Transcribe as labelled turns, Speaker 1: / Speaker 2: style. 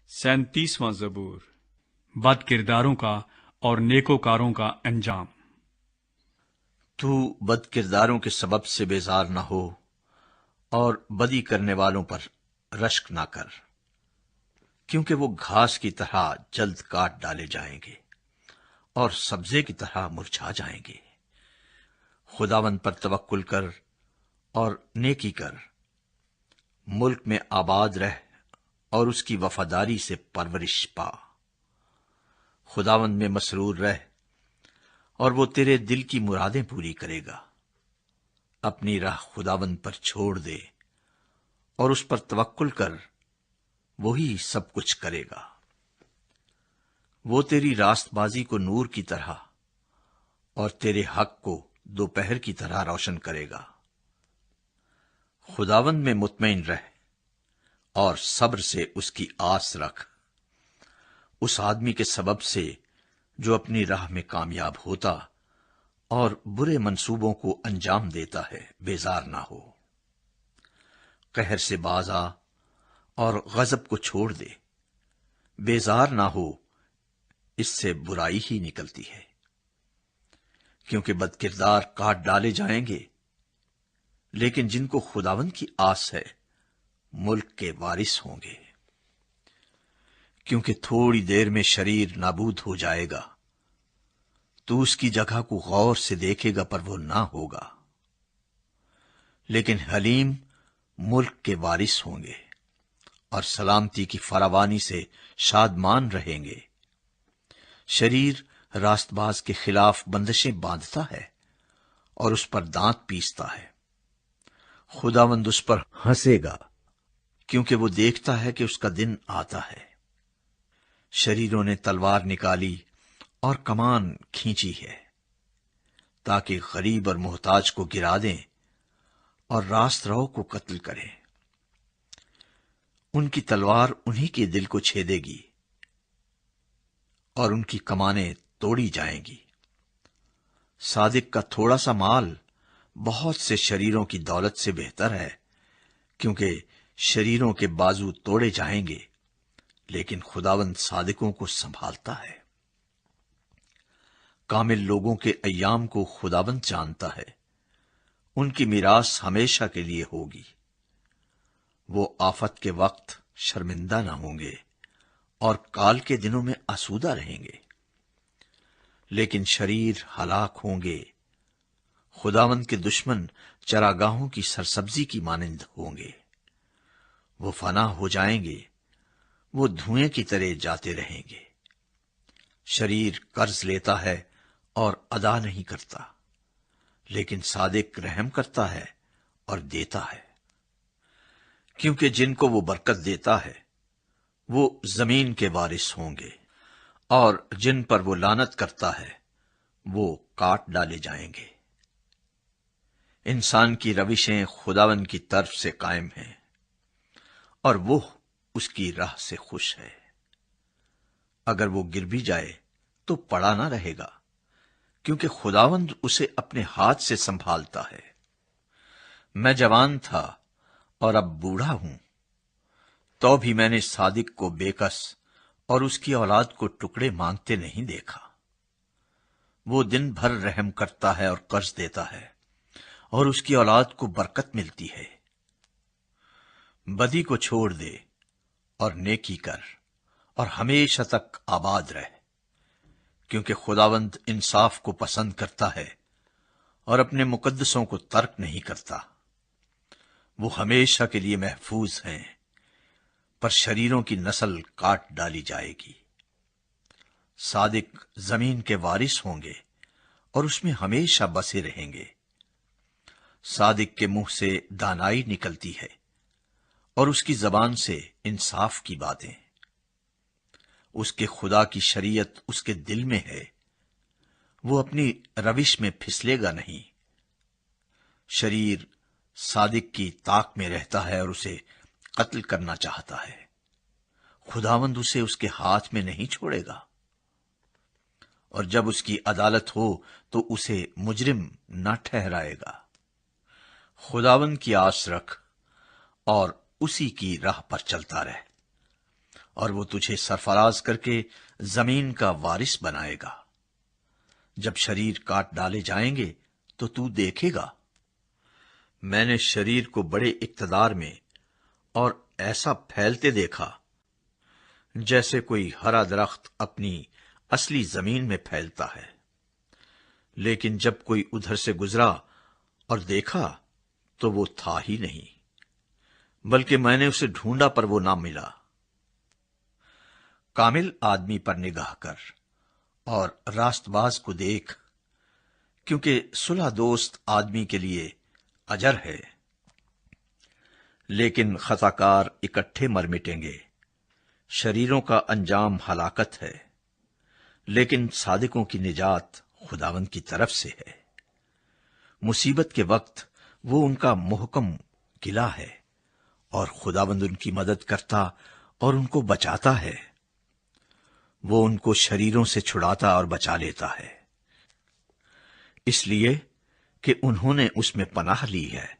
Speaker 1: 37واں زبور، بد کرداروں کا اور نیکوکاروں کا انجام۔
Speaker 2: تو بد کرداروں کے سبب سے بیزار نہ ہو اور بدی کرنے والوں پر رشک نہ کر، کیونکہ وہ گھاس کی طرح جلد کاٹ ڈالے جائیں گے اور سبزے کی طرح مرجھا جائیں گے۔ خداوند پر توکل کر اور نیکی کر، ملک میں آباد رہ اور اس کی وفاداری سے پرورش پا۔ خداوند میں مسرور رہ اور وہ تیرے دل کی مرادیں پوری کرے گا۔ اپنی راہ خداوند پر چھوڑ دے اور اس پر توکل کر، وہی سب کچھ کرے گا۔ وہ تیری راست بازی کو نور کی طرح اور تیرے حق کو دوپہر کی طرح روشن کرے گا۔ خداوند میں مطمئن رہ اور صبر سے اس کی آس رکھ۔ اس آدمی کے سبب سے جو اپنی راہ میں کامیاب ہوتا اور برے منصوبوں کو انجام دیتا ہے، بیزار نہ ہو۔ قہر سے باز آ اور غضب کو چھوڑ دے، بیزار نہ ہو، اس سے برائی ہی نکلتی ہے۔ کیونکہ بد کردار کاٹ ڈالے جائیں گے، لیکن جن کو خداوند کی آس ہے ملک کے وارث ہوں گے۔ کیونکہ تھوڑی دیر میں شریر نابود ہو جائے گا، تو اس کی جگہ کو غور سے دیکھے گا پر وہ نہ ہوگا۔ لیکن حلیم ملک کے وارث ہوں گے اور سلامتی کی فراوانی سے شادمان رہیں گے۔ شریر راست باز کے خلاف بندشیں باندھتا ہے اور اس پر دانت پیستا ہے۔ خداوند اس پر ہنسے گا، کیونکہ وہ دیکھتا ہے کہ اس کا دن آتا ہے۔ شریروں نے تلوار نکالی اور کمان کھینچی ہے، تاکہ غریب اور محتاج کو گرا دیں اور راست رو کو قتل کریں۔ ان کی تلوار انہی کے دل کو چھیدے گی اور ان کی کمانیں توڑی جائیں گی۔ صادق کا تھوڑا سا مال بہت سے شریروں کی دولت سے بہتر ہے، کیونکہ شریروں کے بازو توڑے جائیں گے، لیکن خداوند صادقوں کو سنبھالتا ہے۔ کامل لوگوں کے ایام کو خداوند جانتا ہے، ان کی میراث ہمیشہ کے لیے ہوگی۔ وہ آفت کے وقت شرمندہ نہ ہوں گے اور کال کے دنوں میں آسودہ رہیں گے۔ لیکن شریر ہلاک ہوں گے، خداوند کے دشمن چراگاہوں کی سرسبزی کی مانند ہوں گے۔ وہ فنا ہو جائیں گے، وہ دھوئیں کی طرح جاتے رہیں گے۔ شریر قرض لیتا ہے اور ادا نہیں کرتا، لیکن صادق رحم کرتا ہے اور دیتا ہے۔ کیونکہ جن کو وہ برکت دیتا ہے وہ زمین کے وارث ہوں گے، اور جن پر وہ لعنت کرتا ہے وہ کاٹ ڈالے جائیں گے۔ انسان کی روشیں خداوند کی طرف سے قائم ہیں، اور وہ اس کی راہ سے خوش ہے۔ اگر وہ گر بھی جائے تو پڑا نہ رہے گا، کیونکہ خداوند اسے اپنے ہاتھ سے سنبھالتا ہے۔ میں جوان تھا اور اب بوڑھا ہوں، تو بھی میں نے صادق کو بےکس اور اس کی اولاد کو ٹکڑے مانگتے نہیں دیکھا۔ وہ دن بھر رحم کرتا ہے اور قرض دیتا ہے، اور اس کی اولاد کو برکت ملتی ہے۔ بدی کو چھوڑ دے اور نیکی کر، اور ہمیشہ تک آباد رہ، کیونکہ خداوند انصاف کو پسند کرتا ہے اور اپنے مقدسوں کو ترک نہیں کرتا۔ وہ ہمیشہ کے لیے محفوظ ہیں، پر شریروں کی نسل کاٹ ڈالی جائے گی۔ صادق زمین کے وارث ہوں گے اور اس میں ہمیشہ بسے رہیں گے۔ صادق کے منہ سے دانائی نکلتی ہے اور اس کی زبان سے انصاف کی باتیں۔ اس کے خدا کی شریعت اس کے دل میں ہے، وہ اپنی روش میں پھسلے گا نہیں۔ شریر صادق کی طاق میں رہتا ہے اور اسے قتل کرنا چاہتا ہے، خداوند اسے اس کے ہاتھ میں نہیں چھوڑے گا۔ اور جب اس کی عدالت ہو تو اسے مجرم نہ ٹھہرائے گا۔ خداوند کی آس رکھ اور اسی کی راہ پر چلتا رہ، اور وہ تجھے سرفراز کر کے زمین کا وارث بنائے گا۔ جب شریر کاٹ ڈالے جائیں گے تو دیکھے گا، میں نے شریر کو بڑے اقتدار میں اور ایسا پھیلتے دیکھا جیسے کوئی ہرا درخت اپنی اصلی زمین میں پھیلتا ہے۔ لیکن جب کوئی ادھر سے گزرا اور دیکھا تو وہ تھا ہی نہیں، بلکہ میں نے اسے ڈھونڈا پر وہ نہ ملا۔ کامل آدمی پر نگاہ کر اور راست باز کو دیکھ، کیونکہ صلح دوست آدمی کے لیے اجر ہے۔ لیکن خطا کار اکٹھے مر مٹیں گے، شریروں کا انجام ہلاکت ہے، لیکن صادقوں کی نجات خداوند کی طرف سے ہے۔ مصیبت کے وقت وہ ان کا محکم قلعہ ہے، اور خداوند ان کی مدد کرتا اور ان کو بچاتا ہے۔ وہ ان کو شریروں سے چھڑاتا اور بچا لیتا ہے، اس لیے کہ انہوں نے اس میں پناہ لی ہے۔